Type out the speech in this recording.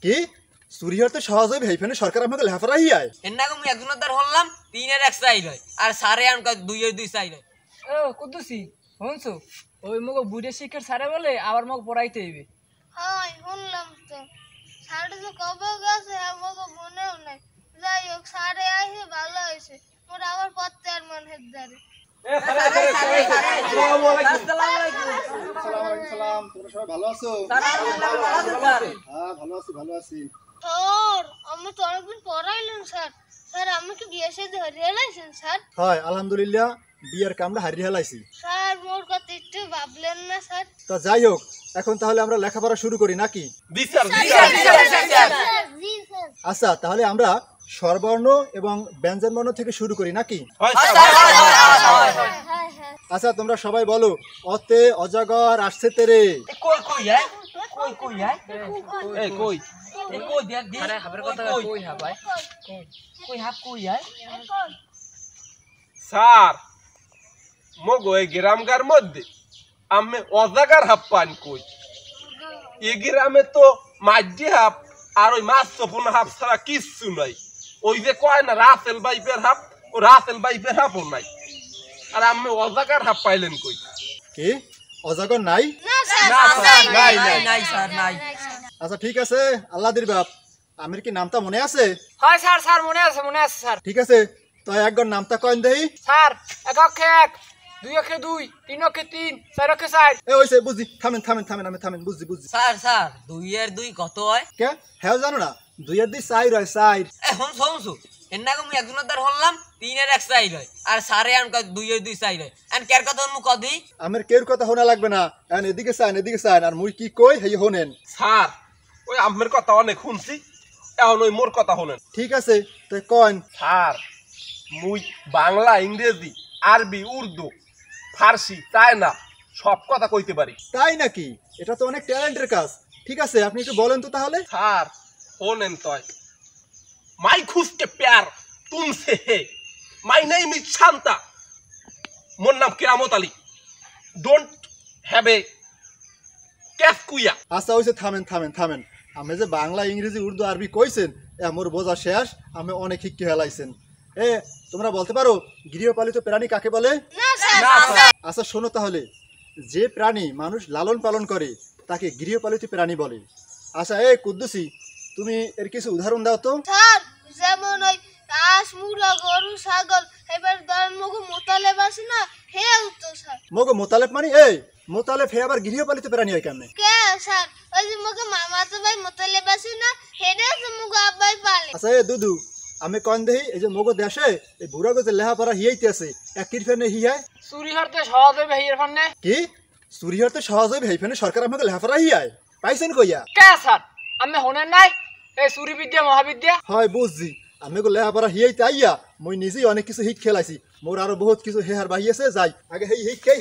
কি চুরি হতে সহজ হইবে এইখানে সরকার আমাকে লেখাপড়া হিয়ায় এন্নাকে মুই একজনদার হলাম 3 এর 1 চাইল আর সারে আনকা 2 এর 2 চাইল। ও কুদ্দুসি হনছো ওই মগো বুড়ে শিক্ষার সারে বলে আবার মগ পড়াইতে হইবে। হয় শুনলাম তো সারে তো কবে গেছে আমাকে মনেও নাই। যাই হোক সারে আইছে ভালো হয়েছে মোর আবার পড়তে আর মন হেদারে। সালাম তোমরা সবাই ভালো আছো? হ্যাঁ ভালো আছি। স্যার আমি তো অনেকদিন পড়াইলাম স্যার। স্যার আমি কি বিয়ে সাথে হারিয়ে লাইছেন স্যার? হয় আলহামদুলিল্লাহ বিয়ের কামটা হারিয়ে হেলাইছি। স্যার মোর কথা একটু ভাবলেন না স্যার? তা যাই হোক এখন তাহলে আমরা লেখাপড়া শুরু করি নাকি? জি স্যার। আচ্ছা তাহলে আমরা স্বরবর্ণ এবং ব্যঞ্জন বর্ণ থেকে শুরু করি নাকি? আচ্ছা তোমরা সবাই বলো অতে অজগর আসছে তেরে। কই কই আয় কই কই আয় এই কই এই কই দেখ দেখ আরে হাবের কথা কই হা ভাই কই হাব কই আয় স্যার মগো এই গ্রামগার মধ্যে আমি অজাগার হাপ পান কই এই গ্রামে তো মাঝি হাপ আর ওই মাছ চপুন হাপ ছাড়া কিচ্ছু নাই। ওই যে কয় না রাসেল বাইপের হাপ ও রাসেল বাইপের হাপও নাই আর আমি অজাগার হাপ পাইলেন কই? কি অজগর নাই? না স্যার নাই নাই স্যার নাই। আচ্ছা ঠিক আছে আল্লাহ দির বাপ আমির কি নামটা মনে আছে? হয় স্যার স্যার মনে আছে স্যার। ঠিক আছে তো একবার নামটা কয়েন দেই। স্যার এক অক্ষে 1 2 অক্ষে 2 3 অক্ষে 3 4 অক্ষে 4। এ হইছে বুঝি থামেন আমি থামেন বুঝছি স্যার স্যার 2 এর 2 কত হয়? কে হ্যাঁ জানো না 2 এর 2 4 হয় 4। এখন শুনছো এন্নাকে মুই একজনদার হলাম 3 এর 1 চাইল আর সারে আনকা 2 এর 2 চাইল এন্ড কের কথা মু কদি আমার কেউর কথা শোনা লাগবে না এখন এদিকে চান আর মুই কি কই হেই হোনেন। স্যার ওই আমের কথা অনেক শুনছি এখন ওই মোর কথা শুনেন। ঠিক আছে তো কয়েন। স্যার মুই বাংলা ইংরেজি আরবি উর্দু ফার্সি চায়না সব কথা কইতে পারি। তাই নাকি? এটা তো অনেক ট্যালেন্টের কাজ। ঠিক আছে আপনি একটু বলেন তো তাহলে। স্যার শোনেন তয় মাই খুঁজতে প্যার তুমসে হে মাই নেম ইজ শান্তা মোর নাম কেরামত আলী ডোন্ট হ্যাভ এ ক্যাফকুয়া। আচ্ছা হইছে থামেন আমি যে বাংলা ইংরেজি উর্দু আরবি কইছেন মোর বোঝা শেষ আমি অনেক শিক্ষি হেলাইছেন। তোমরা বলতে পারো গৃহপালিত প্রাণী কাকে বলে? আচ্ছা শোনো তাহলে যে প্রাণী মানুষ লালন পালন করে তাকে গৃহপালিত প্রাণী বলে। আচ্ছা কুদ্দুসি তুমি এর কিছু উদাহরণ দাও তো। স্যার যেমন ওই হাঁস মুরগা গরু ছাগল এবার ধরেন মগো মোতালেব আছে না হে তো স্যার। মগো মোতালেব মানে মোতালেব হে আবার গৃহপালিত প্রাণী হয় কেমনে? কে স্যার ওই যে মগো মামা তো ভাই মোতালেব আছে না হেডে তো মগো আব্বাই পালে। আচ্ছা দুদু আমি কন দেই এই যে মগো দেশে এই বুড়া গজে লেহাপড়া হিয়াইতে আছে একই ফেনে হিয়ায় চুরি হতে সহজ হইবে হিয়ার ফান্নে। কি চুরি হতে সহজ হইবে এই ফেনে সরকার আমাকে লেহাপড়া হিয়ায় পাইছেন কইয়া? কে স্যার আমি হনেন নাই এই চুরি বিদ্যা মহাবিদ্যা। হয় বুঝছি আমি গো লেহাপড়া হিয়াইতে আইয়া মই নিজেই অনেক কিছু হিট খেলাইছি মোর আরো বহুত কিছু হেহার বাহি আছে যাই আগে হেই হিট খেই